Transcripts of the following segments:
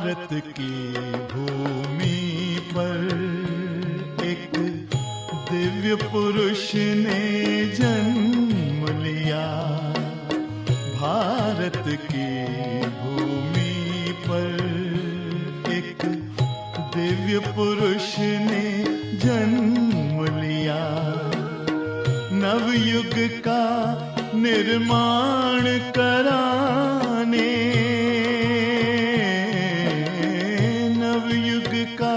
भारत की भूमि पर एक दिव्य पुरुष ने जन्म लिया। भारत की भूमि पर एक दिव्य पुरुष ने जन्म लिया। नवयुग का निर्माण कराने, नवयुग का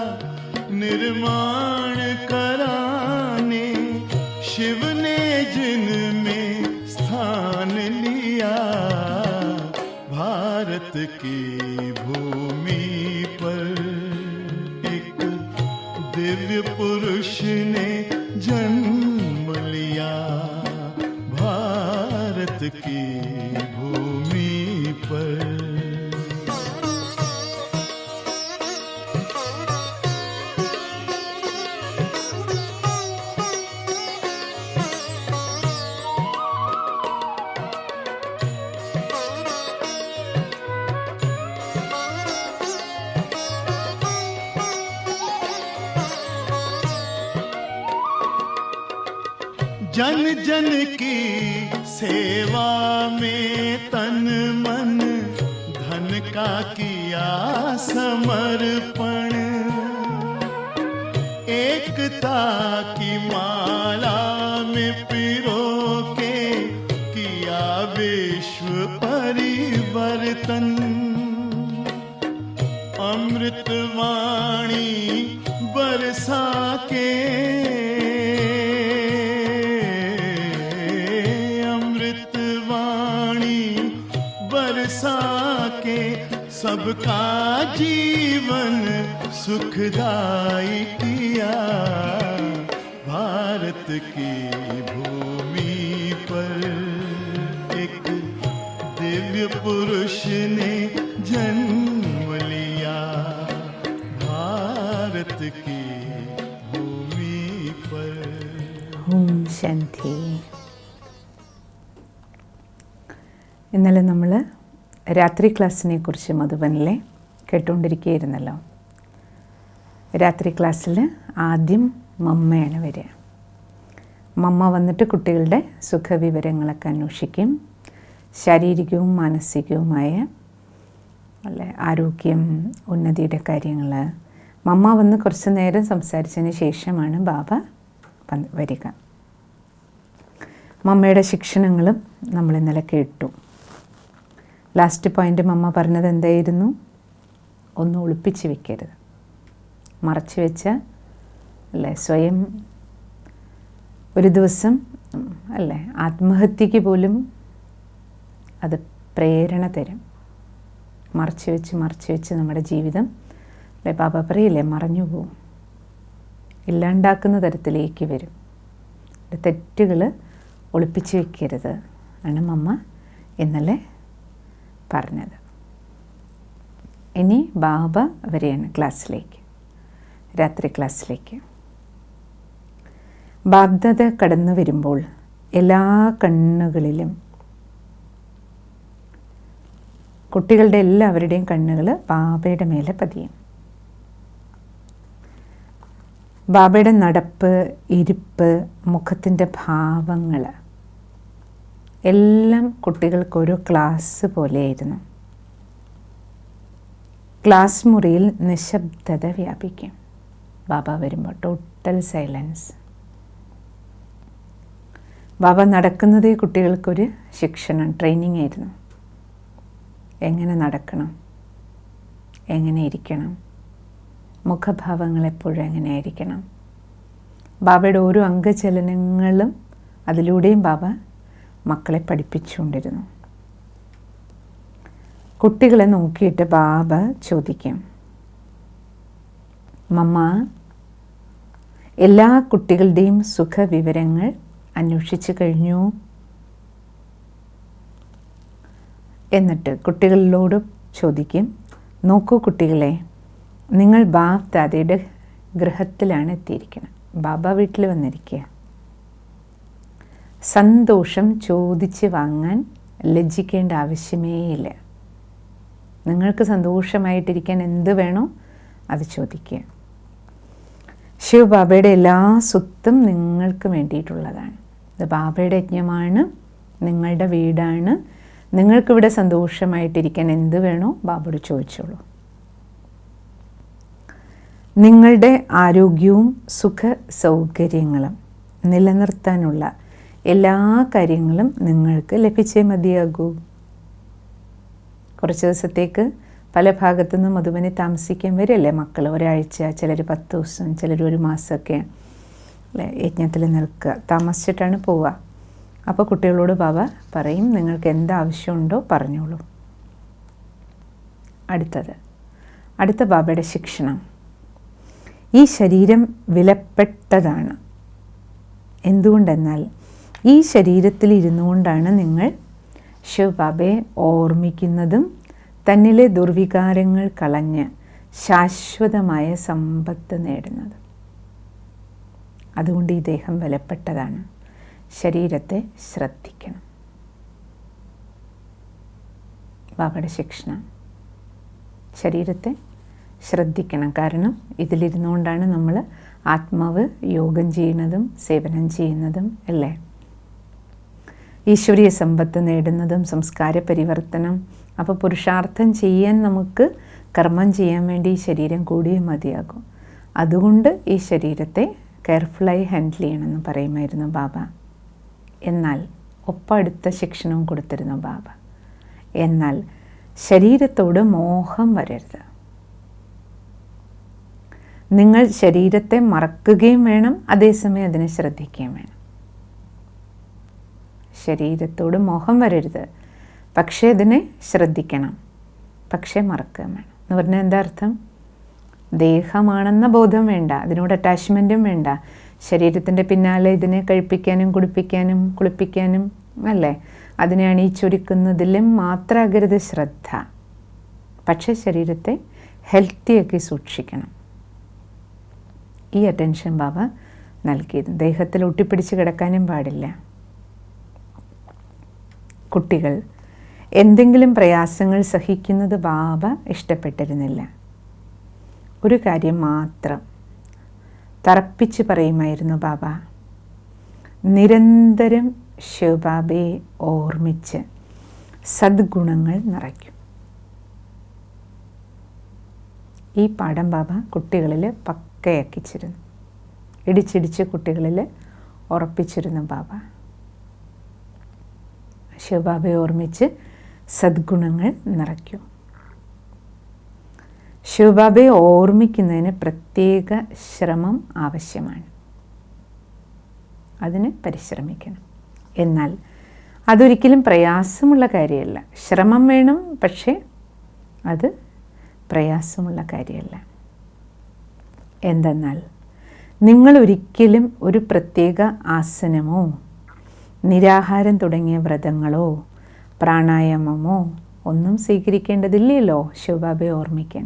निर्माण कराने शिव ने जिनमें स्थान लिया। भारत की भूमि पर एक दिव्य पुरुष ने जन्म लिया। भारत की भूमि पर। जन जन की सेवा में तन मन धन का किया समर्पण। एकता की माला में पिरो के किया विश्व परिवर्तन। अमृतवाणी बरसा के, के सबका जीवन सुखदाई किया। भारत की भूमि पर एक दिव्य पुरुष ने जन्म लिया। भारत की भूमि पर। ഓം ശാന്തി. ഇന്നലെ നമ്മൾ രാത്രി ക്ലാസ്സിനെ കുറിച്ച് മധുബനിലെ കേട്ടുകൊണ്ടിരിക്കുകയായിരുന്നല്ലോ. രാത്രി ക്ലാസ്സിൽ ആദ്യം മമ്മയാണ് വരിക. മമ്മ വന്നിട്ട് കുട്ടികളുടെ സുഖവിവരങ്ങളൊക്കെ അന്വേഷിക്കും. ശാരീരികവും മാനസികവുമായ ആരോഗ്യം, ഉന്നതിയുടെ കാര്യങ്ങൾ. മമ്മ വന്ന് കുറച്ച് നേരം സംസാരിച്ചതിന് ശേഷമാണ് ബാബ വരിക. മമ്മയുടെ ശിക്ഷണങ്ങളും നമ്മൾ ഇന്നലെ കേട്ടു. ലാസ്റ്റ് പോയിൻ്റ് മമ്മ പറഞ്ഞത് എന്തായിരുന്നു? ഒന്നും ഒളിപ്പിച്ച് വെക്കരുത്. മറച്ചു വെച്ച സ്വയം ഒരു ദിവസം ആത്മഹത്യക്ക് പോലും അത് പ്രേരണ തരും. മറച്ചു വെച്ച് നമ്മുടെ ജീവിതം ബാബ പറയില്ലേ, മറഞ്ഞു പോവും, ഇല്ലാണ്ടാക്കുന്ന തരത്തിലേക്ക് വരും. തെറ്റുകൾ ഒളിപ്പിച്ച് വെക്കരുത് ആണ് മമ്മ ഇന്നലെ പറഞ്ഞത്. ഇനി ബാബ വരെയാണ് ക്ലാസ്സിലേക്ക്, രാത്രി ക്ലാസ്സിലേക്ക്. ബാധ്യത കടന്നു വരുമ്പോൾ എല്ലാ കണ്ണുകളിലും, കുട്ടികളുടെ എല്ലാവരുടെയും കണ്ണുകൾ ബാബയുടെ മേലെ പതിയും. ബാബയുടെ നടപ്പ്, ഇരിപ്പ്, മുഖത്തിൻ്റെ ഭാവങ്ങൾ എല്ലാം കുട്ടികൾക്കൊരു ക്ലാസ് പോലെയായിരുന്നു. ക്ലാസ് മുറിയിൽ നിശബ്ദത വ്യാപിക്കും. ബാബ വരുമ്പോൾ ടോട്ടൽ സൈലൻസ്. ബാബ നടക്കുന്നതേ കുട്ടികൾക്കൊരു ശിക്ഷണം, ട്രെയിനിങ് ആയിരുന്നു. എങ്ങനെ നടക്കണം, എങ്ങനെ ഇരിക്കണം, മുഖഭാവങ്ങൾ എപ്പോഴും എങ്ങനെയായിരിക്കണം. ബാബയുടെ ഓരോ അംഗചലനങ്ങളും അതിലൂടെയും ബാബ മക്കളെ പഠിപ്പിച്ചുകൊണ്ടിരുന്നു. കുട്ടികളെ നോക്കിയിട്ട് ബാബ ചോദിക്കും, മമ്മ എല്ലാ കുട്ടികളുടെയും സുഖവിവരങ്ങൾ അന്വേഷിച്ചു കഴിഞ്ഞു? എന്നിട്ട് കുട്ടികളോട് ചോദിക്കും, നോക്കൂ കുട്ടികളെ, നിങ്ങൾ ബാബ് ദാദയുടെ ഗൃഹത്തിലാണ് എത്തിയിരിക്കുന്നത്. ബാബ വീട്ടിൽ വന്നിരിക്കുക. സന്തോഷം ചോദിച്ച് വാങ്ങാൻ ലജ്ജിക്കേണ്ട ആവശ്യമേ ഇല്ല. നിങ്ങൾക്ക് സന്തോഷമായിട്ടിരിക്കാൻ എന്ത് വേണോ അത് ചോദിക്കുക. ശിവബാബയുടെ എല്ലാ സ്വത്തും നിങ്ങൾക്ക് വേണ്ടിയിട്ടുള്ളതാണ്. ഇത് ബാബയുടെ യജ്ഞമാണ്, നിങ്ങളുടെ വീടാണ്. നിങ്ങൾക്കിവിടെ സന്തോഷമായിട്ടിരിക്കാൻ എന്ത് വേണോ ബാബയോട് ചോദിച്ചോളൂ. നിങ്ങളുടെ ആരോഗ്യവും സുഖ സൗകര്യങ്ങളും നിലനിർത്താനുള്ള എല്ലാ കാര്യങ്ങളും നിങ്ങൾക്ക് ലഭിച്ചേ മതിയാകൂ. കുറച്ച് ദിവസത്തേക്ക് പല ഭാഗത്തു നിന്നും മധുബനി താമസിക്കാൻ വരില്ലേ മക്കൾ. ഒരാഴ്ച, ചിലർ 10 ദിവസം, ചിലർ 1 മാസമൊക്കെ അല്ലേ യജ്ഞത്തിൽ നിൽക്കുക, താമസിച്ചിട്ടാണ് പോവുക. അപ്പോൾ കുട്ടികളോട് ബാബ പറയും, നിങ്ങൾക്ക് എന്താവശ്യമുണ്ടോ പറഞ്ഞോളൂ. അടുത്ത ബാബയുടെ ശിക്ഷണം. ഈ ശരീരം വിലപ്പെട്ടതാണ്. എന്തുകൊണ്ടെന്നാൽ ഈ ശരീരത്തിൽ ഇരുന്നു കൊണ്ടാണ് നിങ്ങൾ ശിവബാബയെ ഓർമ്മിക്കുന്നതും തന്നിലെ ദുർവികാരങ്ങൾ കളഞ്ഞ് ശാശ്വതമായ സമ്പത്ത് നേടുന്നത്. അതുകൊണ്ട് ഈ ദേഹം വിലപ്പെട്ടതാണ്. ശരീരത്തെ ശ്രദ്ധിക്കണം. ബാബയുടെ ശിക്ഷണം, ശരീരത്തെ ശ്രദ്ധിക്കണം. കാരണം ഇതിലിരുന്നുകൊണ്ടാണ് നമ്മൾ ആത്മാവ് യോഗം ചെയ്യുന്നതും സേവനം ചെയ്യുന്നതും അല്ലേ. ഈശ്വരീയ സമ്പത്ത് നേടുന്നതും സംസ്കാര പരിവർത്തനം. അപ്പോൾ പുരുഷാർത്ഥം ചെയ്യാൻ നമുക്ക് കർമ്മം ചെയ്യാൻ വേണ്ടി ഈ ശരീരം കൂടിയേ മതിയാകും. അതുകൊണ്ട് ഈ ശരീരത്തെ കെയർഫുള്ളായി ഹാൻഡിൽ ചെയ്യണമെന്ന് പറയുമായിരുന്നു ബാബ. എന്നാൽ അടുത്ത ശിക്ഷണവും കൊടുത്തിരുന്നു ബാബ. എന്നാൽ ശരീരത്തോട് മോഹം വരരുത്. നിങ്ങൾ ശരീരത്തെ മറക്കുകയും വേണം, അതേസമയം അതിനെ ശ്രദ്ധിക്കുകയും വേണം. ശരീരത്തോട് മോഹം വരരുത്, പക്ഷേ അതിനെ ശ്രദ്ധിക്കണം, പക്ഷേ മറക്കുകയും വേണം. എന്ന് പറഞ്ഞാൽ എന്താ അർത്ഥം? ദേഹമാണെന്ന ബോധം വേണ്ട, അതിനോട് അറ്റാച്ച്മെൻറ്റും വേണ്ട. ശരീരത്തിൻ്റെ പിന്നാലെ ഇതിനെ കഴിപ്പിക്കാനും കുടിപ്പിക്കാനും കുളിപ്പിക്കാനും അല്ലേ, അതിനെ അണിയിച്ചൊരുക്കുന്നതിലും മാത്രമാകരുത് ശ്രദ്ധ. പക്ഷേ ശരീരത്തെ ഹെൽത്തിയാക്കി സൂക്ഷിക്കണം. ഈ അറ്റൻഷൻ ബാബ നൽകിയത്. ദേഹത്തിൽ ഒട്ടിപ്പിടിച്ച് കിടക്കാനും പാടില്ല. കുട്ടികൾ എന്തെങ്കിലും പ്രയാസങ്ങൾ സഹിക്കുന്നത് ബാബ ഇഷ്ടപ്പെട്ടിരുന്നില്ല. ഒരു കാര്യം മാത്രം തറപ്പിച്ച് പറയുമായിരുന്നു ബാബ, നിരന്തരം ശിവബാബയെ ഓർമ്മിച്ച് സദ്ഗുണങ്ങൾ നിറയ്ക്കും. ഈ പാഠം ബാബ കുട്ടികളിൽ പക്കയാക്കിച്ചിരുന്നു. ഇടിച്ചിടിച്ച് കുട്ടികളിൽ ഉറപ്പിച്ചിരുന്നു ബാബ. ശിവബാബയെ ഓർമ്മിച്ച് സദ്ഗുണങ്ങൾ നിറയ്ക്കും. ശിവബാബയെ ഓർമ്മിക്കുന്നതിന് പ്രത്യേക ശ്രമം ആവശ്യമാണ്. അതിന് പരിശ്രമിക്കണം. എന്നാൽ അതൊരിക്കലും പ്രയാസമുള്ള കാര്യമല്ല. ശ്രമം വേണം, പക്ഷേ അത് പ്രയാസമുള്ള കാര്യമല്ല. എന്തെന്നാൽ നിങ്ങൾ ഒരിക്കലും ഒരു പ്രത്യേക ആസനമോ നിരാഹാരം തുടങ്ങിയ വ്രതങ്ങളോ പ്രാണായാമമോ ഒന്നും സ്വീകരിക്കേണ്ടതില്ലല്ലോ ശിവബാബയെ ഓർമ്മിക്കാൻ.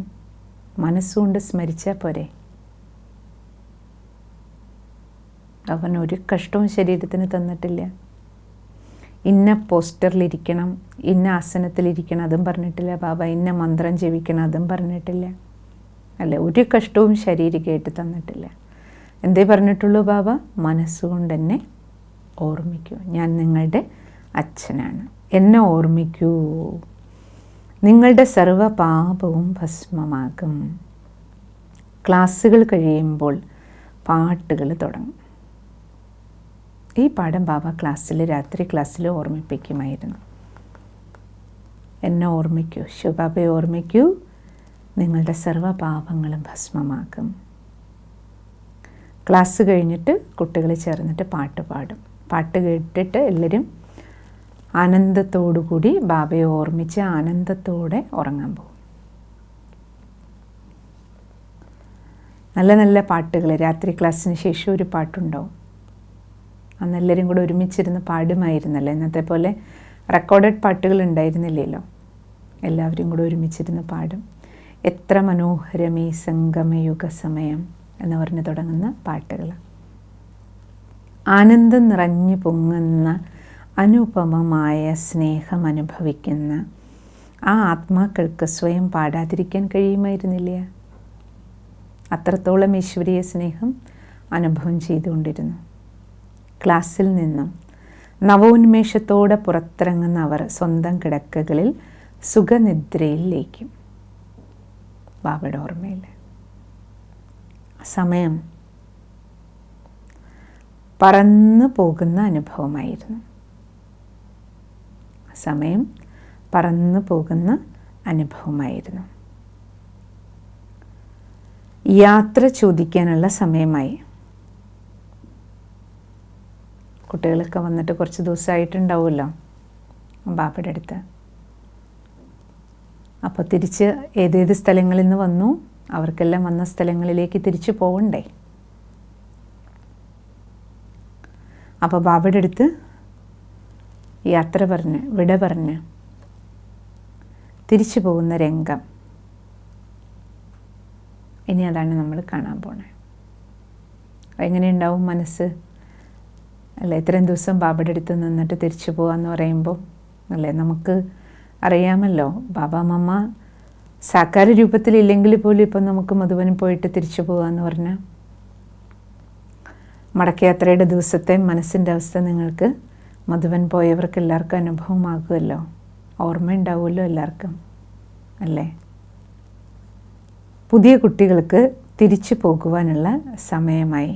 മനസ്സുകൊണ്ട് സ്മരിച്ചാൽ പോരെ. അവൻ ഒരു കഷ്ടവും ശരീരത്തിന് തന്നിട്ടില്ല. ഇന്ന പോസ്റ്ററിലിരിക്കണം, ഇന്ന ആസനത്തിലിരിക്കണം, അതും പറഞ്ഞിട്ടില്ല ബാബ. ഇന്ന മന്ത്രം ജപിക്കണം, അതും പറഞ്ഞിട്ടില്ല. അല്ലേ, ഒരു കഷ്ടവും ശരീരികമായിട്ട് തന്നിട്ടില്ല. എന്തേ പറഞ്ഞിട്ടുള്ളൂ ബാബ? മനസ്സുകൊണ്ട് എന്നെ ഓർമ്മിക്കൂ, ഞാൻ നിങ്ങളുടെ അച്ഛനാണ്, എന്നെ ഓർമ്മിക്കൂ, നിങ്ങളുടെ സർവ്വ പാപവും ഭസ്മമാകും. ക്ലാസ്സുകൾ കഴിയുമ്പോൾ പാട്ടുകൾ തുടങ്ങും. ഈ പാഠം ബാബ രാത്രി ക്ലാസ്സിൽ ഓർമ്മിപ്പിക്കുമായിരുന്നു. എന്നെ ഓർമ്മിക്കൂ, ശിവബാബയെ ഓർമ്മിക്കൂ, നിങ്ങളുടെ സർവ്വ പാപങ്ങളും ഭസ്മമാക്കും. ക്ലാസ് കഴിഞ്ഞിട്ട് കുട്ടികൾ ചേർന്നിട്ട് പാട്ട് പാടും. പാട്ട് കേട്ടിട്ട് എല്ലാവരും ആനന്ദത്തോടുകൂടി ബാബയെ ഓർമ്മിച്ച് ആനന്ദത്തോടെ ഉറങ്ങാൻ പോകും. നല്ല നല്ല പാട്ടുകൾ. രാത്രി ക്ലാസ്സിന് ശേഷം ഒരു പാട്ടുണ്ടാവും. അന്ന് എല്ലാവരും കൂടെ ഒരുമിച്ചിരുന്ന് പാടുമായിരുന്നല്ലോ. ഇന്നത്തെ പോലെ റെക്കോർഡഡ് പാട്ടുകൾ ഉണ്ടായിരുന്നില്ലല്ലോ. എല്ലാവരും കൂടെ ഒരുമിച്ചിരുന്ന് പാടും. എത്ര മനോഹരമീ സംഗമയുഗ സമയം എന്ന് പറഞ്ഞ് തുടങ്ങുന്ന പാട്ടുകൾ. ആനന്ദം നിറഞ്ഞു പൊങ്ങുന്ന അനുപമമായ സ്നേഹം അനുഭവിക്കുന്ന ആ ആത്മാക്കൾക്ക് സ്വയം പാടാതിരിക്കാൻ കഴിയുമായിരുന്നില്ല. അത്രത്തോളം ഈശ്വരീയ സ്നേഹം അനുഭവം ചെയ്തുകൊണ്ടിരുന്നു. ക്ലാസ്സിൽ നിന്നും നവോന്മേഷത്തോടെ പുറത്തിറങ്ങുന്ന അവർ സ്വന്തം കിടക്കകളിൽ സുഖനിദ്രയിൽ ലയിക്കും. ബാബയുടെ ഓർമ്മയിൽ സമയം പറന്നു പോകുന്ന അനുഭവമായിരുന്നു. സമയം പറന്നു പോകുന്ന അനുഭവമായിരുന്നു. യാത്ര ചോദിക്കാനുള്ള സമയമായി. കുട്ടികളൊക്കെ വന്നിട്ട് കുറച്ച് ദിവസമായിട്ടുണ്ടാവുമല്ലോ ബാബയുടെ അടുത്ത്. അപ്പോൾ തിരിച്ച് ഏതേത് സ്ഥലങ്ങളിൽ നിന്ന് വന്നു, അവർക്കെല്ലാം വന്ന സ്ഥലങ്ങളിലേക്ക് തിരിച്ചു പോകണ്ടേ. അപ്പോൾ ബാബയുടെ അടുത്ത് യാത്ര പറഞ്ഞ് വിട പറഞ്ഞ് തിരിച്ചു പോകുന്ന രംഗം ഇനി അതാണ് നമ്മൾ കാണാൻ പോണേ. എങ്ങനെയുണ്ടാവും മനസ്സ് അല്ലേ? ഇത്രയും ദിവസം ബാബയുടെ അടുത്ത് നിന്നിട്ട് തിരിച്ചു പോകാമെന്ന് പറയുമ്പോൾ അല്ലേ, നമുക്ക് അറിയാമല്ലോ ബാബ മമ്മ സാക്കാര രൂപത്തിലില്ലെങ്കിൽ പോലും ഇപ്പം നമുക്ക് മധുബനിൽ പോയിട്ട് തിരിച്ചു പോകാമെന്ന് പറഞ്ഞാൽ മടക്കയാത്രയുടെ ദിവസത്തെ മനസ്സിൻ്റെ അവസ്ഥ നിങ്ങൾക്ക് മധുബൻ പോയവർക്ക് എല്ലാവർക്കും അനുഭവമാകുമല്ലോ, ഓർമ്മയുണ്ടാവുമല്ലോ എല്ലാവർക്കും അല്ലേ. പുതിയ കുട്ടികൾക്ക് തിരിച്ചു പോകുവാനുള്ള സമയമായി.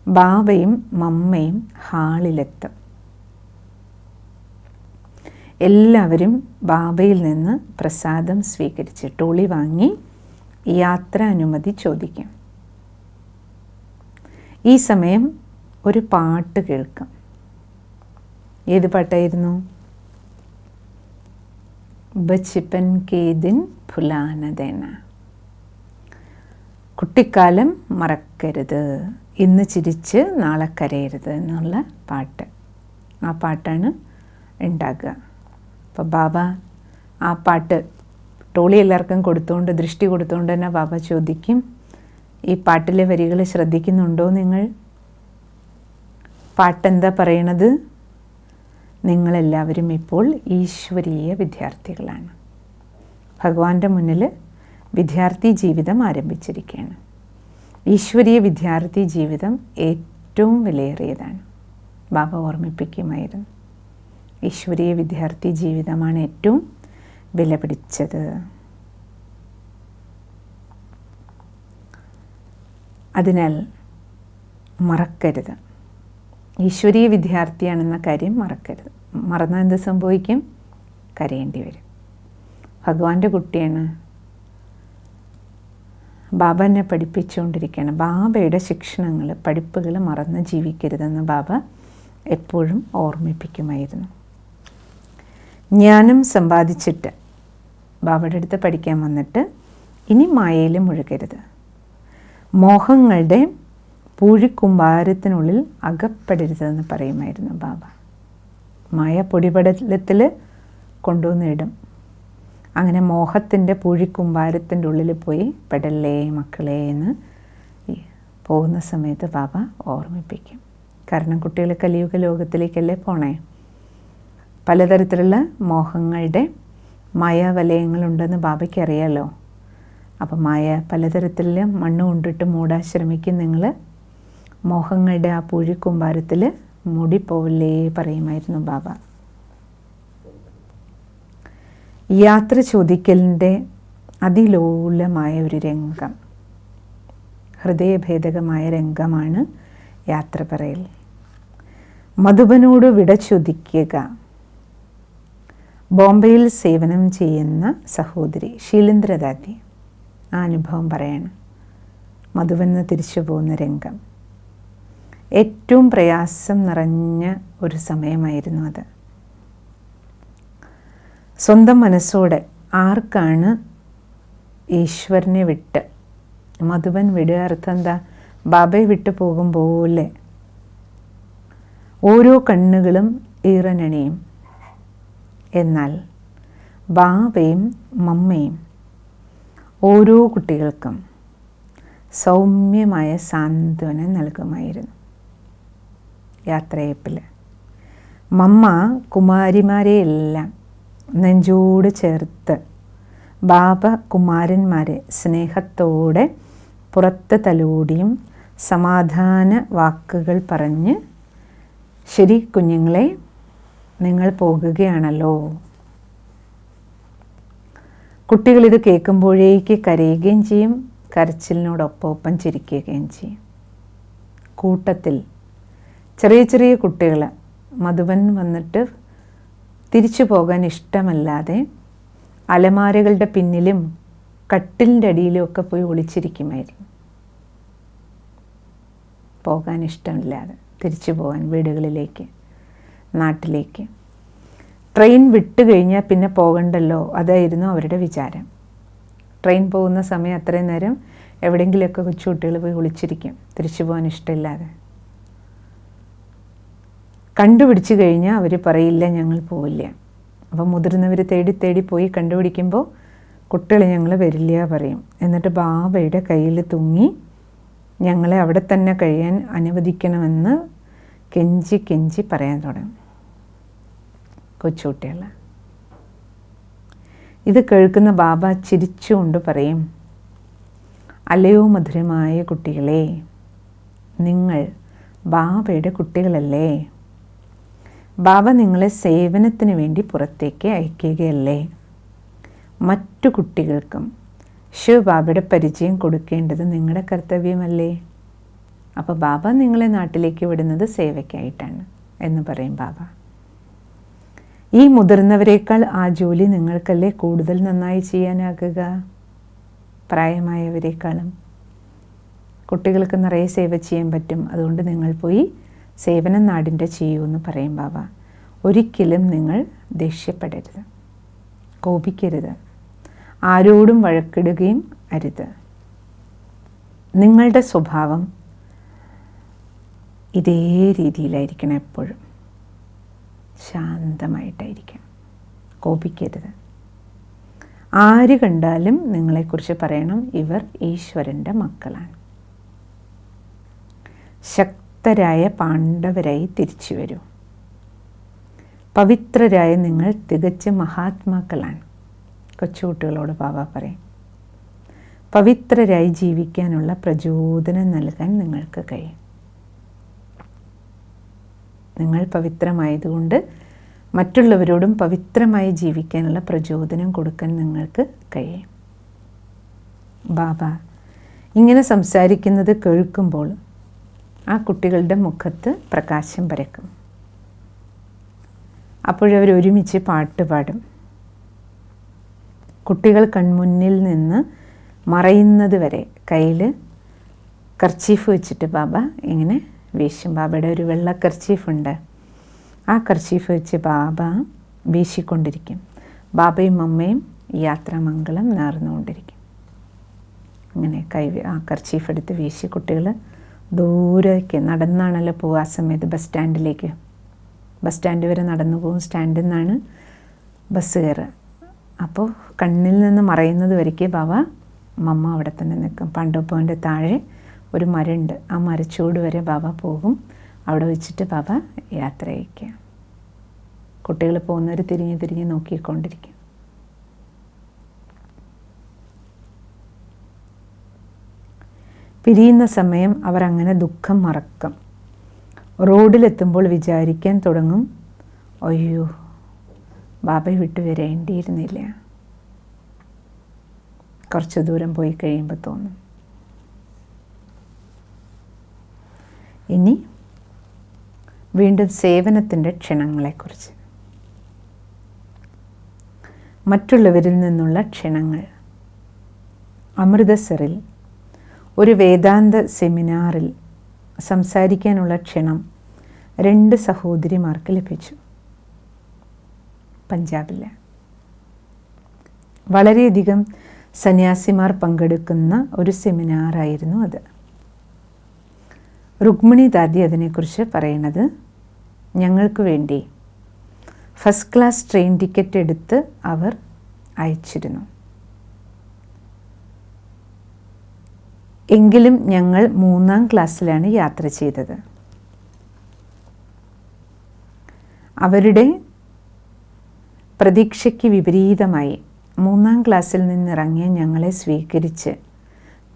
ബാബയും മമ്മയും ഹാളിലെത്തും. എല്ലാവരും ബാബയിൽ നിന്ന് പ്രസാദം സ്വീകരിച്ച് ടോളി വാങ്ങി യാത്രാ അനുമതി ചോദിക്കും. ഈ സമയം ഒരു പാട്ട് കേൾക്കും. ഏത് പാട്ടായിരുന്നു? ബച്പൻ കേ ദിൻ ഭുലാന ദേന. കുട്ടിക്കാലം മറക്കരുത്, ഇന്ന് ചിരിച്ച് നാളെ കരയരുത് എന്നുള്ള പാട്ട്. ആ പാട്ടാണ് ഉണ്ടാകുക. അപ്പോൾ ബാബ ആ പാട്ട് ടോളി എല്ലാവർക്കും കൊടുത്തുകൊണ്ട് ദൃഷ്ടി കൊടുത്തുകൊണ്ട് തന്നെ ബാബ ചോദിക്കും, ഈ പാട്ടിലെ വരികൾ ശ്രദ്ധിക്കുന്നുണ്ടോ നിങ്ങൾ? പാട്ടെന്താ പറയണത്? നിങ്ങളെല്ലാവരും ഇപ്പോൾ ഈശ്വരീയ വിദ്യാർത്ഥികളാണ്. ഭഗവാന്റെ മുന്നിൽ വിദ്യാർത്ഥി ജീവിതം ആരംഭിച്ചിരിക്കുകയാണ്. ഈശ്വരീയ വിദ്യാർത്ഥി ജീവിതം ഏറ്റവും വിലയേറിയതാണ്. ബാബ ഓർമ്മിപ്പിക്കുമായിരുന്നു, ഈശ്വരീയ വിദ്യാർത്ഥി ജീവിതമാണ് ഏറ്റവും വില പിടിച്ചത്. അതിനാൽ മറക്കരുത്, ഈശ്വരീയ വിദ്യാർത്ഥിയാണെന്ന കാര്യം മറക്കരുത്. മറന്നാൽ എന്ത് സംഭവിക്കും? കരയേണ്ടി വരും. ഭഗവാന്റെ കുട്ടിയാണ്, ബാബ എന്നെ പഠിപ്പിച്ചുകൊണ്ടിരിക്കുകയാണ്. ബാബയുടെ ശിക്ഷണങ്ങൾ പഠിപ്പുകൾ മറന്ന് ജീവിക്കരുതെന്ന് ബാബ എപ്പോഴും ഓർമ്മിപ്പിക്കുമായിരുന്നു. ജ്ഞാനം സമ്പാദിച്ചിട്ട് ബാബയുടെ അടുത്ത് പഠിക്കാൻ വന്നിട്ട് ഇനി മായയിൽ മുഴുകരുത്. മോഹങ്ങളുടെ പൂഴിക്കുമ്പാരത്തിനുള്ളിൽ അകപ്പെടരുതെന്ന് പറയുമായിരുന്നു ബാബ. മായ പൊടിപടലത്തിൽ കൊണ്ടുവന്നിടും. അങ്ങനെ മോഹത്തിൻ്റെ പൂഴിക്കുമ്പാരത്തിൻ്റെ ഉള്ളിൽ പോയി പെടല്ലേ മക്കളെ എന്ന് പോകുന്ന സമയത്ത് ബാബ ഓർമ്മിപ്പിക്കും. കാരണം കുട്ടികൾ കലിയുഗ ലോകത്തിലേക്കല്ലേ പോണേ. പലതരത്തിലുള്ള മോഹങ്ങളുടെ മായാവലയങ്ങളുണ്ടെന്ന് ബാബയ്ക്ക് അറിയാലോ. അപ്പം മായ പലതരത്തിൽ മണ്ണ് കൊണ്ടിട്ട് മൂടാൻ ശ്രമിക്കും. നിങ്ങൾ മോഹങ്ങളുടെ ആ പൂഴിക്കുമ്പാരത്തിൽ മൂടിപ്പോവില്ലേ പറയുമായിരുന്നു ബാബ. യാത്ര ചോദിക്കലിൻ്റെ അതിലോലമായ ഒരു രംഗം, ഹൃദയഭേദകമായ രംഗമാണ് യാത്ര പറയൽ. മധുബനോട് വിട ചോദിക്കുക. ബോംബെയിൽ സേവനം ചെയ്യുന്ന സഹോദരി ശീലേന്ദ്രദാദി ആ അനുഭവം പറയാണ്. മധുബനിൽ തിരിച്ചു പോകുന്ന രംഗം ഏറ്റവും പ്രയാസം നിറഞ്ഞ ഒരു സമയമായിരുന്നു അത്. സ്വന്തം മനസ്സോടെ ആർക്കാണ് ഈശ്വരനെ വിട്ട് മധുബൻ വിടുക? അർത്ഥം എന്താ? ബാബയെ വിട്ടു പോകും പോലെ ഓരോ കണ്ണുകളും ഈറനണിയും. എന്നാൽ ബാബയും മമ്മയും ഓരോ കുട്ടികൾക്കും സൗമ്യമായ സാന്ത്വനം നൽകുമായിരുന്നു. യാത്രയപ്പിൽ മമ്മ കുമാരിമാരെയെല്ലാം നെഞ്ചോട് ചേർത്ത് ബാബ കുമാരന്മാരെ സ്നേഹത്തോടെ പുറത്ത് തലോടിയും സമാധാന വാക്കുകൾ പറഞ്ഞ്, ശരി കുഞ്ഞുങ്ങളെ, നിങ്ങൾ പോകുകയാണല്ലോ. കുട്ടികളിത് കേൾക്കുമ്പോഴേക്ക് കരയുകയും ചെയ്യും, കരച്ചിലിനോടൊപ്പം ചിരിക്കുകയും ചെയ്യും. കൂട്ടത്തിൽ ചെറിയ ചെറിയ കുട്ടികൾ മധുവൻ വന്നിട്ട് തിരിച്ചു പോകാൻ ഇഷ്ടമല്ലാതെ അലമാരകളുടെ പിന്നിലും കട്ടിലിൻ്റെ അടിയിലും ഒക്കെ പോയി ഒളിച്ചിരിക്കുമായിരുന്നു. പോകാൻ ഇഷ്ടമില്ലാതെ തിരിച്ചു പോകാൻ വീടുകളിലേക്ക്, നാട്ടിലേക്ക്. ട്രെയിൻ വിട്ട് കഴിഞ്ഞാൽ പിന്നെ പോകണ്ടല്ലോ, അതായിരുന്നു അവരുടെ വിചാരം. ട്രെയിൻ പോകുന്ന സമയം അത്രയും നേരം എവിടെയെങ്കിലുമൊക്കെ കൊച്ചുകുട്ടികൾ പോയി ഒളിച്ചിരിക്കും, തിരിച്ചു പോകാൻ ഇഷ്ടമില്ലാതെ. കണ്ടുപിടിച്ച് കഴിഞ്ഞാൽ അവർ പറയില്ല ഞങ്ങൾ പോവില്ല. അപ്പം മുതിർന്നവർ തേടി തേടി പോയി കണ്ടുപിടിക്കുമ്പോൾ കുട്ടികൾ ഞങ്ങൾ വരില്ല പറയും. എന്നിട്ട് ബാബയുടെ കയ്യിൽ തൂങ്ങി ഞങ്ങളെ അവിടെ തന്നെ കഴിയാൻ അനുവദിക്കണമെന്ന് കെഞ്ചി കെഞ്ചി പറയാൻ തുടങ്ങും കൊച്ചുകുട്ടികൾ. ഇത് കേൾക്കുന്ന ബാബ ചിരിച്ചുകൊണ്ട് പറയും, അല്ലയോ മധുരമായ കുട്ടികളെ, നിങ്ങൾ ബാബയുടെ കുട്ടികളല്ലേ? ബാബ നിങ്ങളെ സേവനത്തിന് വേണ്ടി പുറത്തേക്ക് അയക്കുകയല്ലേ? മറ്റു കുട്ടികൾക്കും ശിവബാബയുടെ പരിചയം കൊടുക്കേണ്ടത് നിങ്ങളുടെ കർത്തവ്യമല്ലേ? അപ്പോൾ ബാബ നിങ്ങളെ നാട്ടിലേക്ക് വിടുന്നത് സേവയ്ക്കായിട്ടാണ് എന്ന് പറയും ബാബ. ഈ മുതിർന്നവരേക്കാൾ ആ ജോലി നിങ്ങൾക്കല്ലേ കൂടുതൽ നന്നായി ചെയ്യാനാകുക? പ്രായമായവരെക്കാളും കുട്ടികൾക്ക് നിറയെ സേവ ചെയ്യാൻ പറ്റും. അതുകൊണ്ട് നിങ്ങൾ പോയി സേവനം നാടിൻ്റെ ചെയ്യൂ എന്ന് പറയും ബാബ. ഒരിക്കലും നിങ്ങൾ ദേഷ്യപ്പെടരുത്, കോപിക്കരുത്, ആരോടും വഴക്കിടുകയും അരുത്. നിങ്ങളുടെ സ്വഭാവം ഇതേ രീതിയിലായിരിക്കണം, എപ്പോഴും ശാന്തമായിട്ടായിരിക്കണം, കോപിക്കരുത്. ആര് കണ്ടാലും നിങ്ങളെക്കുറിച്ച് പറയണം, ഇവർ ഈശ്വരൻ്റെ മക്കളാണ്. ശക്തരായ പാണ്ഡവരായി തിരിച്ചു വരൂ. പവിത്രരായ നിങ്ങൾ തികച്ച മഹാത്മാക്കളാണ്. കൊച്ചുകുട്ടികളോട് ബാബ പറയും, പവിത്രരായി ജീവിക്കാനുള്ള പ്രചോദനം നൽകാൻ നിങ്ങൾക്ക് കഴിയും. നിങ്ങൾ പവിത്രമായതുകൊണ്ട് മറ്റുള്ളവരോടും പവിത്രമായി ജീവിക്കാനുള്ള പ്രചോദനം കൊടുക്കാൻ നിങ്ങൾക്ക് കഴിയും. ബാബ ഇങ്ങനെ സംസാരിക്കുന്നത് കേൾക്കുമ്പോൾ ആ കുട്ടികളുടെ മുഖത്ത് പ്രകാശം പരക്കും. അപ്പോഴവർ ഒരുമിച്ച് പാട്ട് പാടും. കുട്ടികൾ കൺമുന്നിൽ നിന്ന് മറയുന്നത് വരെ കയ്യിൽ കർച്ചീഫ് വെച്ചിട്ട് ബാബ ഇങ്ങനെ വീശും. ബാബയുടെ ഒരു വെള്ള കർച്ചീഫുണ്ട്. ആ കർച്ചീഫ് വെച്ച് ബാബ വീശിക്കൊണ്ടിരിക്കും. ബാബയും അമ്മയും യാത്രാമംഗളം നേർന്നുകൊണ്ടിരിക്കും. ഇങ്ങനെ ആ കർച്ചീഫ് എടുത്ത് വീശി കുട്ടികൾ ദൂരേക്ക് നടന്നാണല്ലോ പോകുക. ആ സമയത്ത് ബസ് സ്റ്റാൻഡ് വരെ നടന്നു പോകും. സ്റ്റാൻഡിൽ നിന്നാണ് ബസ് കയറുക. അപ്പോൾ കണ്ണിൽ നിന്ന് മറയുന്നത് വരയ്ക്ക് ബാബ മമ്മ അവിടെ തന്നെ നിൽക്കും. പാണ്ഡവഭവൻ്റെ താഴെ ഒരു മരമുണ്ട്. ആ മരച്ചൂട് വരെ ബാബ പോകും. അവിടെ വെച്ചിട്ട് ബാബ യാത്ര അയക്കുക. കുട്ടികൾ പോകുന്നവർ തിരിഞ്ഞ് തിരിഞ്ഞ് നോക്കിക്കൊണ്ടിരിക്കും. പിരിയുന്ന സമയം അവർ അങ്ങനെ ദുഃഖം മറക്കും. റോഡിലെത്തുമ്പോൾ വിചാരിക്കാൻ തുടങ്ങും, അയ്യോ ബാബയെ വിട്ട് വരേണ്ടിയിരുന്നില്ല. കുറച്ച് ദൂരം പോയി കഴിയുമ്പോൾ തോന്നും. ഇനി വീണ്ടും സേവനത്തിൻ്റെ ക്ഷണങ്ങളെക്കുറിച്ച്. മറ്റുള്ളവരിൽ നിന്നുള്ള ക്ഷണങ്ങൾ. അമൃതസറിൽ ഒരു വേദാന്ത സെമിനാറിൽ സംസാരിക്കാനുള്ള ക്ഷണം 2 സഹോദരിമാർക്ക് ലഭിച്ചു. പഞ്ചാബിൽ വളരെയധികം സന്യാസിമാർ പങ്കെടുക്കുന്ന ഒരു സെമിനാറായിരുന്നു അത്. രുക്മിണി ദാദി അതിനെക്കുറിച്ച് പറയുന്നത്, ഞങ്ങൾക്ക് വേണ്ടി ഫസ്റ്റ് ക്ലാസ് ട്രെയിൻ ടിക്കറ്റ് എടുത്ത് അവർ അയച്ചിരുന്നു. എങ്കിലും ഞങ്ങൾ 3ാം ക്ലാസ്സിലാണ് യാത്ര ചെയ്തത്. അവരുടെ പ്രതീക്ഷയ്ക്ക് വിപരീതമായി 3-ാം ക്ലാസ്സിൽ നിന്നിറങ്ങിയ ഞങ്ങളെ സ്വീകരിച്ച്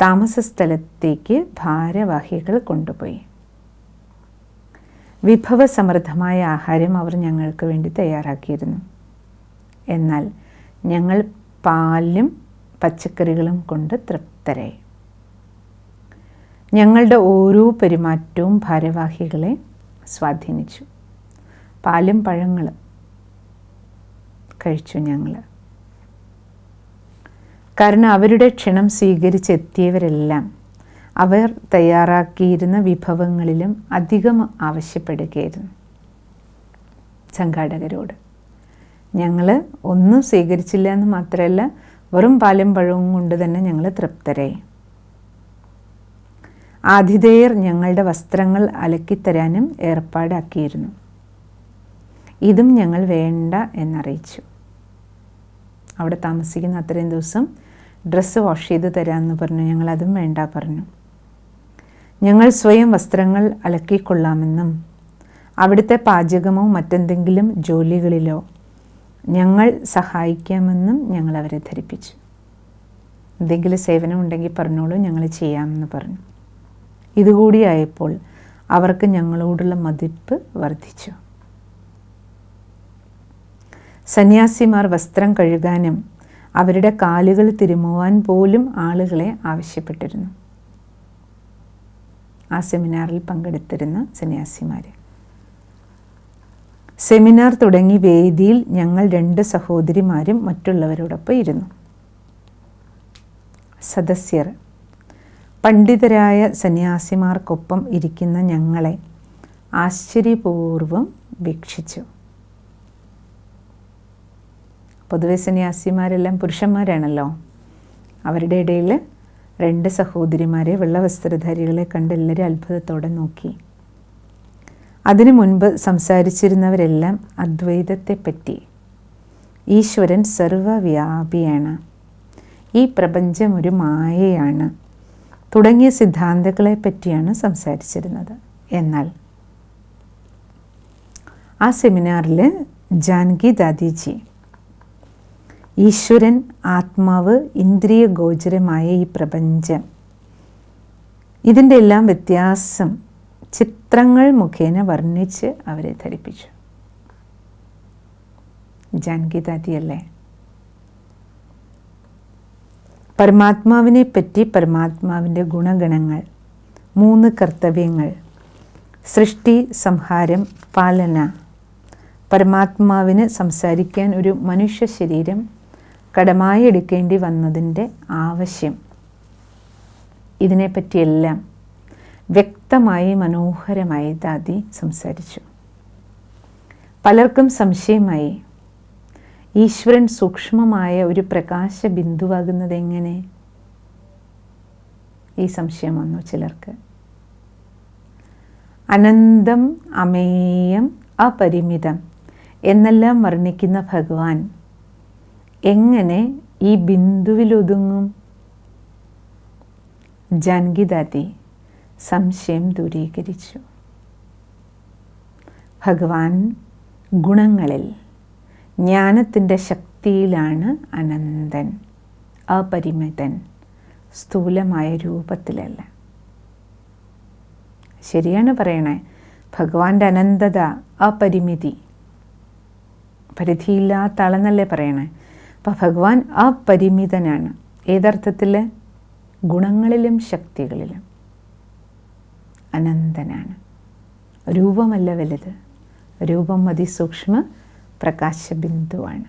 താമസ സ്ഥലത്തേക്ക് ഭാരവാഹികൾ കൊണ്ടുപോയി. വിഭവസമൃദ്ധമായ ആഹാരം അവർ ഞങ്ങൾക്ക് വേണ്ടി തയ്യാറാക്കിയിരുന്നു. എന്നാൽ ഞങ്ങൾ പാലും പച്ചക്കറികളും കൊണ്ട് തൃപ്തരായി. ഞങ്ങളുടെ ഓരോ പെരുമാറ്റവും ഭാരവാഹികളെ സ്വാധീനിച്ചു. പാലും പഴങ്ങളും കഴിച്ചു ഞങ്ങൾ. കാരണം അവരുടെ ക്ഷണം സ്വീകരിച്ചെത്തിയവരെല്ലാം അവർ തയ്യാറാക്കിയിരുന്ന വിഭവങ്ങളിലും അധികം ആവശ്യപ്പെടുകയായിരുന്നു സംഘാടകരോട്. ഞങ്ങൾ ഒന്നും സ്വീകരിച്ചില്ല എന്ന് മാത്രമല്ല, വെറും പാലും പഴവും കൊണ്ട് തന്നെ ഞങ്ങൾ തൃപ്തരായി. ആതിഥേയർ ഞങ്ങളുടെ വസ്ത്രങ്ങൾ അലക്കിത്തരാനും ഏർപ്പാടാക്കിയിരുന്നു. ഇതും ഞങ്ങൾ വേണ്ട എന്നറിയിച്ചു. അവിടെ താമസിക്കുന്ന അത്രയും ദിവസം ഡ്രസ്സ് വാഷ് ചെയ്ത് തരാമെന്ന് പറഞ്ഞു. ഞങ്ങളതും വേണ്ട പറഞ്ഞു. ഞങ്ങൾ സ്വയം വസ്ത്രങ്ങൾ അലക്കിക്കൊള്ളാമെന്നും അവിടുത്തെ പാചകമോ മറ്റെന്തെങ്കിലും ജോലികളിലോ ഞങ്ങൾ സഹായിക്കാമെന്നും ഞങ്ങൾ അവരെ ധരിപ്പിച്ചു. എന്തെങ്കിലും സേവനം ഉണ്ടെങ്കിൽ പറഞ്ഞോളൂ, ഞങ്ങൾ ചെയ്യാമെന്ന് പറഞ്ഞു. ഇതുകൂടിയായപ്പോൾ അവർക്ക് ഞങ്ങളോടുള്ള മതിപ്പ് വർദ്ധിച്ചു. സന്യാസിമാർ വസ്ത്രം കഴുകാനും അവരുടെ കാലുകൾ തിരുമുവാൻ പോലും ആളുകളെ ആവശ്യപ്പെട്ടിരുന്നു. ആ സെമിനാറിൽ പങ്കെടുത്തിരുന്ന സന്യാസിമാർ. സെമിനാർ തുടങ്ങി വേദിയിൽ ഞങ്ങൾ 2 സഹോദരിമാരും മറ്റുള്ളവരോടൊപ്പം ഇരുന്നു. സദസ്യർ പണ്ഡിതരായ സന്യാസിമാർക്കൊപ്പം ഇരിക്കുന്ന ഞങ്ങളെ ആശ്ചര്യപൂർവം വീക്ഷിച്ചു. പൊതുവെ സന്യാസിമാരെല്ലാം പുരുഷന്മാരാണല്ലോ. അവരുടെ ഇടയിൽ 2 സഹോദരിമാരെ, വെള്ളവസ്ത്രധാരികളെ കണ്ട് എല്ലാവരും അത്ഭുതത്തോടെ നോക്കി. അതിനു മുൻപ് സംസാരിച്ചിരുന്നവരെല്ലാം അദ്വൈതത്തെപ്പറ്റി, ഈശ്വരൻ സർവവ്യാപിയാണ്, ഈ പ്രപഞ്ചം ഒരു മായയാണ് തുടങ്ങിയ സിദ്ധാന്തങ്ങളെ പറ്റിയാണ് സംസാരിച്ചിരുന്നത്. എന്നാൽ ആ സെമിനാറിൽ ജാനകി ദാദിജി ഈശ്വരൻ, ആത്മാവ്, ഇന്ദ്രിയ ഗോചരമായ ഈ പ്രപഞ്ചം, ഇതിൻ്റെ എല്ലാം വ്യത്യാസം ചിത്രങ്ങൾ മുഖേന വർണ്ണിച്ച് അവരെ ധരിപ്പിച്ചു. ജാനകി ദാദിയല്ലേ? പരമാത്മാവിനെ പറ്റി, പരമാത്മാവിൻ്റെ ഗുണഗണങ്ങൾ, 3 കർത്തവ്യങ്ങൾ, സൃഷ്ടി, സംഹാരം, പാലന, പരമാത്മാവിന് സംസാരിക്കാൻ ഒരു മനുഷ്യ ശരീരം കടമായി എടുക്കേണ്ടി വന്നതിൻ്റെ ആവശ്യം, ഇതിനെപ്പറ്റിയെല്ലാം വ്യക്തമായി മനോഹരമായി ദാദി സംസാരിച്ചു. പലർക്കും സംശയമായി, ഈശ്വരൻ സൂക്ഷ്മമായ ഒരു പ്രകാശ ബിന്ദുവാകുന്നത് എങ്ങനെ? ഈ സംശയം വന്നു ചിലർക്ക്. അനന്തം, അമേയം, അപരിമിതം എന്നെല്ലാം വർണ്ണിക്കുന്ന ഭഗവാൻ എങ്ങനെ ഈ ബിന്ദുവിലൊതുങ്ങും? ജാനകി ദാദി സംശയം ദൂരീകരിച്ചു. ഭഗവാൻ ഗുണങ്ങളിൽ, ജ്ഞാനത്തിൻ്റെ ശക്തിയിലാണ് അനന്തൻ, അപരിമിതൻ, സ്ഥൂലമായ രൂപത്തിലല്ല. ശരിയാണ് പറയണേ. ഭഗവാന്റെ അനന്തത, അപരിമിതി, പരിധിയില്ലാത്ത ആളെന്നല്ലേ പറയണേ. അപ്പം ഭഗവാൻ അപരിമിതനാണ്. ഏതർത്ഥത്തിൽ? ഗുണങ്ങളിലും ശക്തികളിലും അനന്തനാണ്. രൂപമല്ല വലുത്, രൂപം അതിസൂക്ഷ്മ പ്രകാശബിന്ദുവാണ്.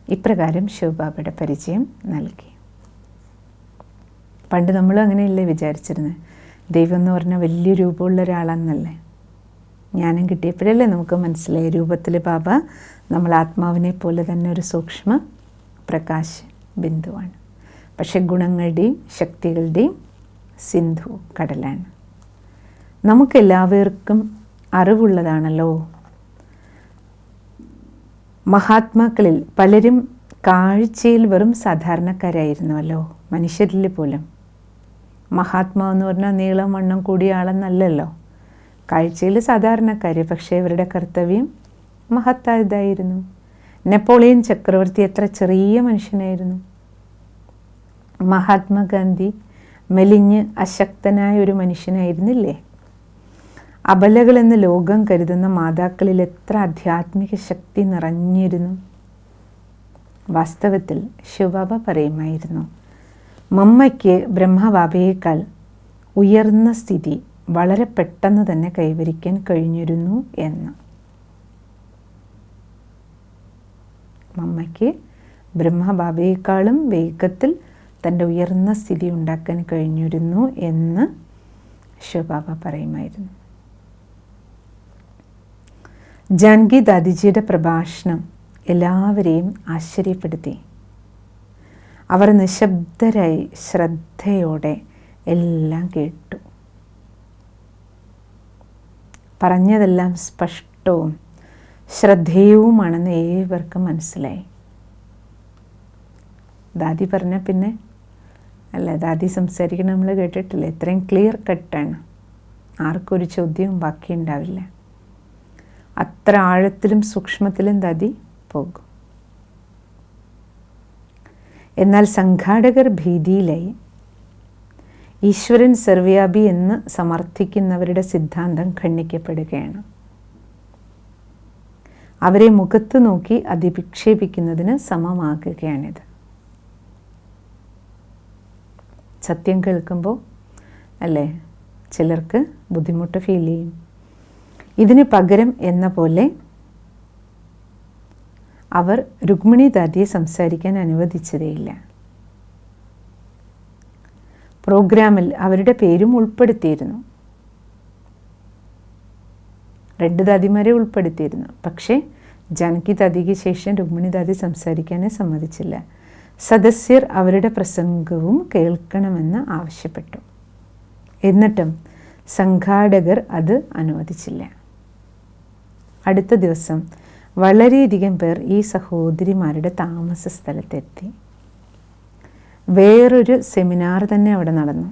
ഇപ്രകാരം ശിവബാബയുടെ പരിചയം നൽകി. പണ്ട് നമ്മളും അങ്ങനെയല്ലേ വിചാരിച്ചിരുന്നത്? ദൈവം എന്ന് പറഞ്ഞാൽ വലിയ രൂപമുള്ള ഒരാളാണെന്നല്ലേ. ജ്ഞാനം കിട്ടിയപ്പോഴല്ലേ നമുക്ക് മനസ്സിലായ രൂപത്തിൽ ബാബ നമ്മൾ ആത്മാവിനെ പോലെ തന്നെ ഒരു സൂക്ഷ്മ പ്രകാശ ബിന്ദുവാണ്. പക്ഷെ ഗുണങ്ങളുടെയും ശക്തികളുടെയും സിന്ധു കടലാണ്. നമുക്കെല്ലാവർക്കും അറിവുള്ളതാണല്ലോ. മഹാത്മാക്കളിൽ പലരും കാഴ്ചയിൽ വെറും സാധാരണക്കാരായിരുന്നുവല്ലോ, മനുഷ്യരിൽ പോലും. മഹാത്മാവെന്ന് പറഞ്ഞാൽ നീളം വണ്ണം കൂടിയ ആളെന്നല്ലല്ലോ. കാഴ്ചയിൽ സാധാരണക്കാർ, പക്ഷേ ഇവരുടെ കർത്തവ്യം മഹത്തായതായിരുന്നു. നെപ്പോളിയൻ ചക്രവർത്തി എത്ര ചെറിയ മനുഷ്യനായിരുന്നു. മഹാത്മാഗാന്ധി മെലിഞ്ഞ് അശക്തനായ ഒരു മനുഷ്യനായിരുന്നില്ലേ? അബലകളെന്ന് ലോകം കരുതുന്ന മാതാക്കളിൽ എത്ര ആധ്യാത്മിക ശക്തി നിറഞ്ഞിരുന്നു. വാസ്തവത്തിൽ ശിവബാബ പറയുമായിരുന്നു, മമ്മയ്ക്ക് ബ്രഹ്മബാബയേക്കാൾ ഉയർന്ന സ്ഥിതി വളരെ പെട്ടെന്ന് തന്നെ കൈവരിക്കാൻ കഴിഞ്ഞിരുന്നു എന്ന്. മമ്മയ്ക്ക് ബ്രഹ്മബാബയേക്കാളും വേഗത്തിൽ തൻ്റെ ഉയർന്ന സ്ഥിതി ഉണ്ടാക്കാൻ കഴിഞ്ഞിരുന്നു എന്ന് ശിവബാബ പറയുമായിരുന്നു. ജാനകി ദാദിജിയുടെ പ്രഭാഷണം എല്ലാവരെയും ആശ്ചര്യപ്പെടുത്തി. അവർ നിശബ്ദരായി ശ്രദ്ധയോടെ എല്ലാം കേട്ടു. പറഞ്ഞതെല്ലാം സ്പഷ്ടവും ശ്രദ്ധേയവുമാണെന്ന് ഏവർക്കും മനസ്സിലായി. ദാദി പറഞ്ഞ പിന്നെ അല്ല, ദാദി സംസാരിക്കണം നമ്മൾ കേട്ടിട്ടില്ല, ഇത്രയും ക്ലിയർ കട്ടാണ്, ആർക്കൊരു ചോദ്യവും ബാക്കിയുണ്ടാവില്ല. അത്ര ആഴത്തിലും സൂക്ഷ്മത്തിലും ദാദി പോകും. എന്നാൽ സംഘാടകർ ഭീതിയിലായി. ഈശ്വരൻ സർവ്യാപി എന്ന് സമർത്ഥിക്കുന്നവരുടെ സിദ്ധാന്തം ഖണ്ഡിക്കപ്പെടുകയാണ്. അവരെ മുഖത്ത് നോക്കി അധിക്ഷേപിക്കുന്നതിന് സമമാകുകയാണിത്. സത്യം കേൾക്കുമ്പോൾ അല്ലേ ചിലർക്ക് ബുദ്ധിമുട്ട് ഫീൽ ചെയ്യും. ഇതിന് പകരം എന്ന പോലെ അവർ രുക്മിണി ദാദിയെ സംസാരിക്കാൻ അനുവദിച്ചതേയില്ല. പ്രോഗ്രാമിൽ അവരുടെ പേരും ഉൾപ്പെടുത്തിയിരുന്നു. 2 ദാദിമാരെ ഉൾപ്പെടുത്തിയിരുന്നു. പക്ഷേ ജാനകി ദാദിക്ക് ശേഷം രുക്മിണി ദാദി സംസാരിക്കാനേ സമ്മതിച്ചില്ല. സദസ്യർ അവരുടെ പ്രസംഗവും കേൾക്കണമെന്ന് ആവശ്യപ്പെട്ടു. എന്നിട്ടും സംഘാടകർ അത് അനുവദിച്ചില്ല. അടുത്ത ദിവസം വളരെയധികം പേർ ഈ സഹോദരിമാരുടെ താമസ സ്ഥലത്തെത്തി. വേറൊരു സെമിനാർ തന്നെ അവിടെ നടന്നു.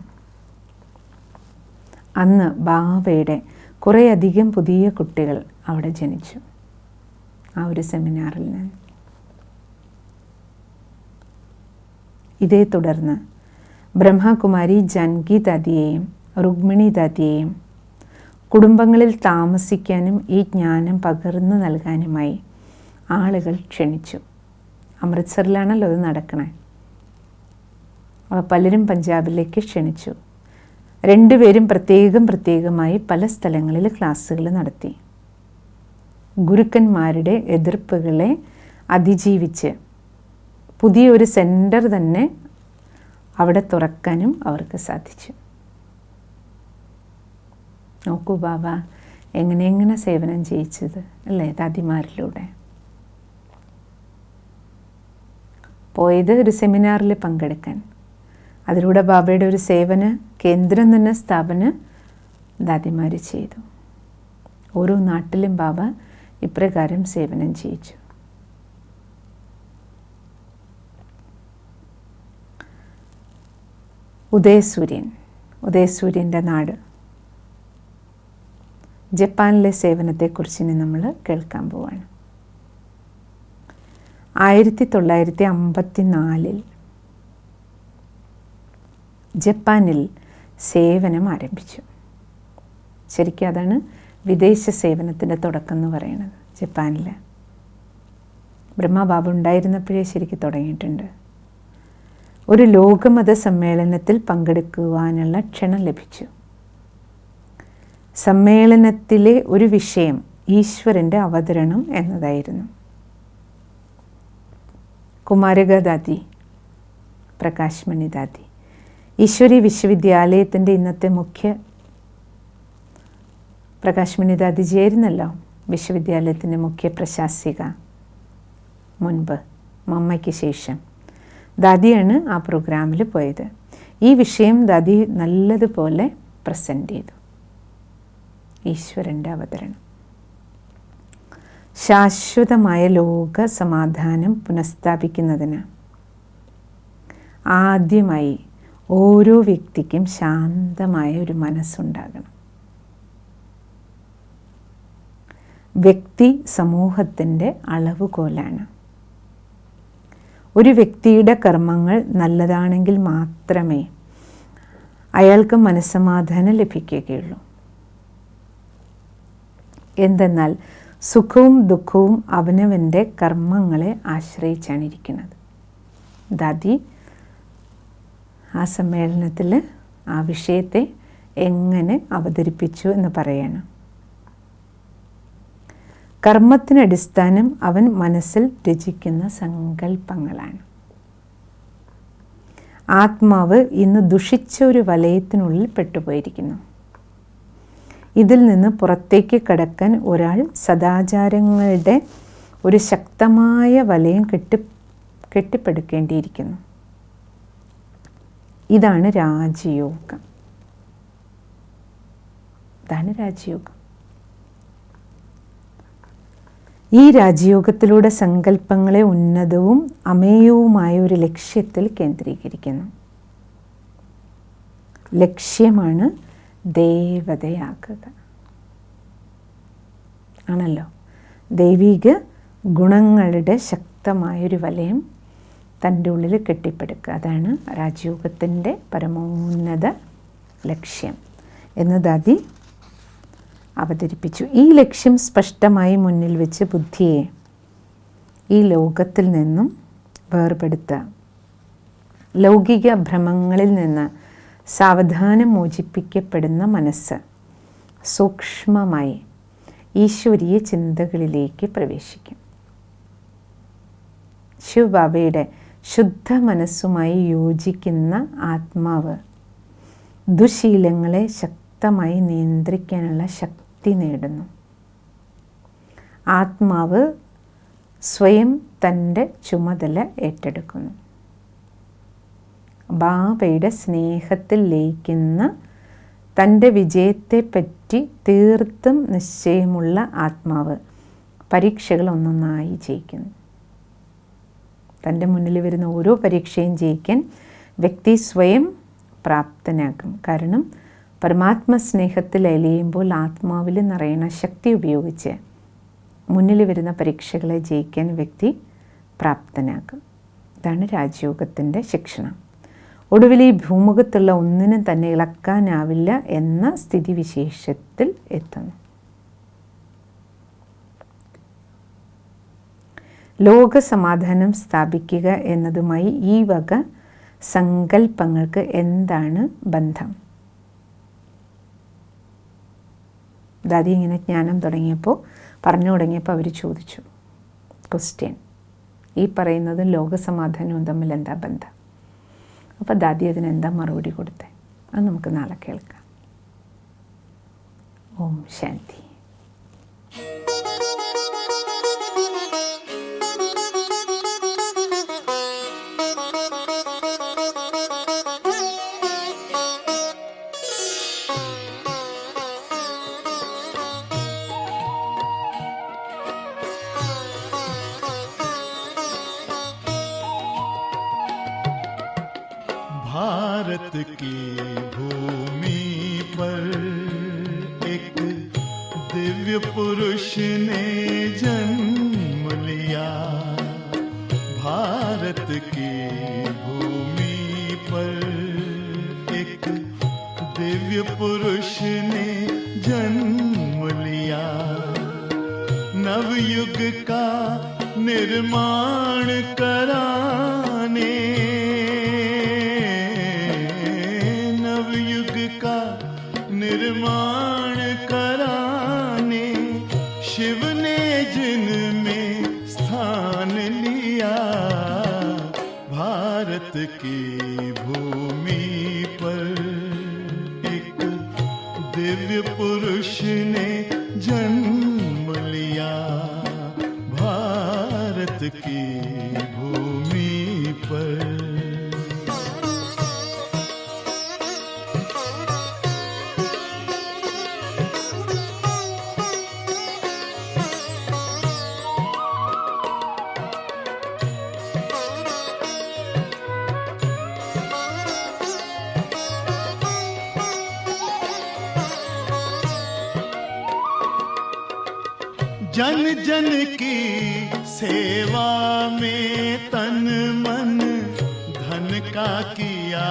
അന്ന് ബാബയുടെ കുറേയധികം പുതിയ കുട്ടികൾ അവിടെ ജനിച്ചു ആ ഒരു സെമിനാറിൽ നിന്ന്. ഇതേ തുടർന്ന് ബ്രഹ്മകുമാരി ജാനകി ദാദിയെയും രുക്മിണി ദാദിയെയും കുടുംബങ്ങളിൽ താമസിക്കാനും ഈ ജ്ഞാനം പകർന്നു നൽകാനുമായി ആളുകൾ ക്ഷണിച്ചു. അമൃത്സറിലാണല്ലോ അത് നടക്കണേ. അപ്പോൾ പലരും പഞ്ചാബിലേക്ക് ക്ഷണിച്ചു. 2 പേരും പ്രത്യേകമായി പല സ്ഥലങ്ങളിൽ ക്ലാസ്സുകൾ നടത്തി. ഗുരുക്കന്മാരുടെ എതിർപ്പുകളെ അതിജീവിച്ച് പുതിയൊരു സെൻറ്റർ തന്നെ അവിടെ തുറക്കാനും അവർക്ക് സാധിച്ചു. നോക്കൂ ബാബ എങ്ങനെ സേവനം ചെയ്യിച്ചത് അല്ലേ ദാദിമാരിലൂടെ. പോയത് ഒരു സെമിനാറിൽ പങ്കെടുക്കാൻ, അതിലൂടെ ബാബയുടെ ഒരു സേവന കേന്ദ്രം തന്നെ സ്ഥാപന ദാദിമാർ ചെയ്തു. ഓരോ നാട്ടിലും ബാബ ഇപ്രകാരം സേവനം ചെയ്യിച്ചു. ഉദയസൂര്യൻ്റെ നാട് ജപ്പാനിലെ സേവനത്തെക്കുറിച്ച് ഇനി നമ്മൾ കേൾക്കാൻ പോവാണ്. 1954 ജപ്പാനിൽ സേവനം ആരംഭിച്ചു. ശരിക്കും അതാണ് വിദേശ സേവനത്തിൻ്റെ തുടക്കം എന്ന് പറയുന്നത്. ജപ്പാനിൽ ബ്രഹ്മബാബ ഉണ്ടായിരുന്നപ്പോഴേ ശരിക്കും തുടങ്ങിയിട്ടുണ്ട്. ഒരു ലോകമത സമ്മേളനത്തിൽ പങ്കെടുക്കുവാനുള്ള ക്ഷണം ലഭിച്ചു. സമ്മേളനത്തിലെ ഒരു വിഷയം ഈശ്വരൻ്റെ അവതരണം എന്നതായിരുന്നു. കുമാരക ദാദി, പ്രകാശ് മണി ദാദി, ഈശ്വരി വിശ്വവിദ്യാലയത്തിൻ്റെ ഇന്നത്തെ മുഖ്യ പ്രകാശ് മണി ദാദിജി ആയിരുന്നല്ലോ വിശ്വവിദ്യാലയത്തിൻ്റെ മുഖ്യ പ്രശാസിക. മുൻപ് മമ്മയ്ക്ക് ശേഷം ദാദിയാണ് ആ പ്രോഗ്രാമിൽ പോയത്. ഈ വിഷയം ദാദി നല്ലതുപോലെ പ്രസൻറ്റ് ചെയ്തു. ഈശ്വരൻ്റെ അവതരണം. ശാശ്വതമായ ലോക സമാധാനം പുനഃസ്ഥാപിക്കുന്നതിന് ആദ്യമായി ഓരോ വ്യക്തിക്കും ശാന്തമായ ഒരു മനസ്സുണ്ടാകണം. വ്യക്തി സമൂഹത്തിൻ്റെ അളവുകോലാണ്. ഒരു വ്യക്തിയുടെ കർമ്മങ്ങൾ നല്ലതാണെങ്കിൽ മാത്രമേ അയാൾക്ക് മനസ്സമാധാനം ലഭിക്കുകയുള്ളൂ. എന്തെന്നാൽ സുഖവും ദുഃഖവും അവനവൻ്റെ കർമ്മങ്ങളെ ആശ്രയിച്ചാണ് ഇരിക്കുന്നത്. ദാദി ആ സമ്മേളനത്തിൽ ആ വിഷയത്തെ എങ്ങനെ അവതരിപ്പിച്ചു എന്ന് പറയണം. കർമ്മത്തിനടിസ്ഥാനം അവൻ മനസ്സിൽ രചിക്കുന്ന സങ്കല്പങ്ങളാണ്. ആത്മാവ് ഇന്ന് ദുഷിച്ച ഒരു വലയത്തിനുള്ളിൽ പെട്ടുപോയിരിക്കുന്നു. ഇതിൽ നിന്ന് പുറത്തേക്ക് കടക്കാൻ ഒരാൾ സദാചാരങ്ങളുടെ ഒരു ശക്തമായ വലയം കെട്ടിപ്പടുക്കേണ്ടിയിരിക്കുന്നു. ഇതാണ് രാജയോഗം. ഇതാണ് രാജയോഗം. ഈ രാജയോഗത്തിലൂടെ സങ്കല്പങ്ങളെ ഉന്നതവും അമേയവുമായ ഒരു ലക്ഷ്യത്തിൽ കേന്ദ്രീകരിക്കുന്നു. ലക്ഷ്യമാണ് ദേവതയാക്കുക. ആണല്ലോ, ദൈവിക ഗുണങ്ങളുടെ ശക്തമായൊരു വലയം തൻ്റെ ഉള്ളിൽ കെട്ടിപ്പടുക്കുക. അതാണ് രാജയോഗത്തിൻ്റെ പരമോന്നത ലക്ഷ്യം എന്ന് ദാദി അവതരിപ്പിച്ചു. ഈ ലക്ഷ്യം സ്പഷ്ടമായി മുന്നിൽ വെച്ച് ബുദ്ധിയെ ഈ ലോകത്തിൽ നിന്നും വേർപെടുത്തുക, ലൗകിക ഭ്രമങ്ങളിൽ നിന്ന് സാവധാനം മോചിപ്പിക്കപ്പെടുന്ന മനസ്സ് സൂക്ഷ്മമായി ഈശ്വരീയ ചിന്തകളിലേക്ക് പ്രവേശിക്കും. ശിവബാബയുടെ ശുദ്ധ മനസ്സുമായി യോജിക്കുന്ന ആത്മാവ് ദുശീലങ്ങളെ ശക്തമായി നിയന്ത്രിക്കാനുള്ള ശക്തി നേടുന്നു. ആത്മാവ് സ്വയം തൻ്റെ ചുമതല ഏറ്റെടുക്കുന്നു. ബാബയുടെ സ്നേഹത്തിൽ ലയിക്കുന്ന തൻ്റെ വിജയത്തെപ്പറ്റി തീർത്തും നിശ്ചയമുള്ള ആത്മാവ് പരീക്ഷകൾ ഒന്നൊന്നായി ജയിക്കുന്നു. തൻ്റെ മുന്നിൽ വരുന്ന ഓരോ പരീക്ഷയും ജയിക്കാൻ വ്യക്തി സ്വയം പ്രാപ്തനാകും. കാരണം പരമാത്മ സ്നേഹത്തിൽ അലിയുമ്പോൾ ആത്മാവിൽ നിറയുന്ന ശക്തി ഉപയോഗിച്ച് മുന്നിൽ വരുന്ന പരീക്ഷകളെ ജയിക്കാൻ വ്യക്തി പ്രാപ്തനാകും. ഇതാണ് രാജയോഗത്തിൻ്റെ ശിക്ഷണം. ഒടുവിൽ ഈ ഭൂമുഖത്തുള്ള ഒന്നിനും തന്നെ ഇളക്കാനാവില്ല എന്ന സ്ഥിതിവിശേഷത്തിൽ എത്തുന്നു. ലോക സമാധാനം സ്ഥാപിക്കുക എന്നതുമായി ഈ വക സങ്കല്പങ്ങൾക്ക് എന്താണ് ബന്ധം? ദാദി ഇങ്ങനെ ജ്ഞാനം പറഞ്ഞു തുടങ്ങിയപ്പോൾ അവർ ചോദിച്ചു ക്വസ്റ്റ്യൻ, ഈ പറയുന്നതും ലോകസമാധാനവും തമ്മിൽ എന്താ ബന്ധം? അപ്പോൾ ദാദി അതിനെന്താ മറുപടി കൊടുത്തേ? അത് നമുക്ക് നാളെ കേൾക്കാം. ഓം ശാന്തി. भारत की भूमि पर एक दिव्य पुरुष ने जन्म लिया। भारत की भूमि पर एक दिव्य पुरुष ने जन्म लिया। नवयुग का निर्माण कराने, निर्माण कराने शिव ने जिनमें स्थान लिया। भारत की भूमि पर एक दिव्य पुरुष ने जन्म लिया। भारत की भूमि पर जन जन की सेवा में तन मन धन का किया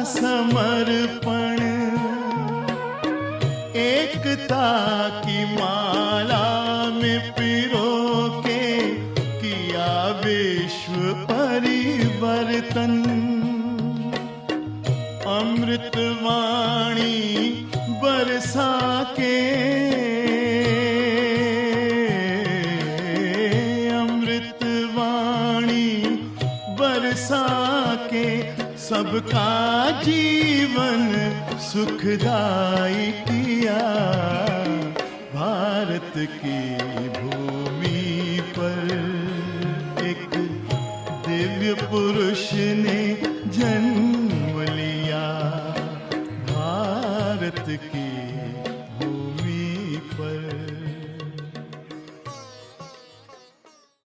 समर्पण, एकता की माला में पिरो के किया विश्व परिवर्तन। अमृत वाणी बरसा के, अमृत वाणी बरसा के सबका जीवन सुखदाई किया। भारत की भूमि पर एक दिव्य पुरुष ने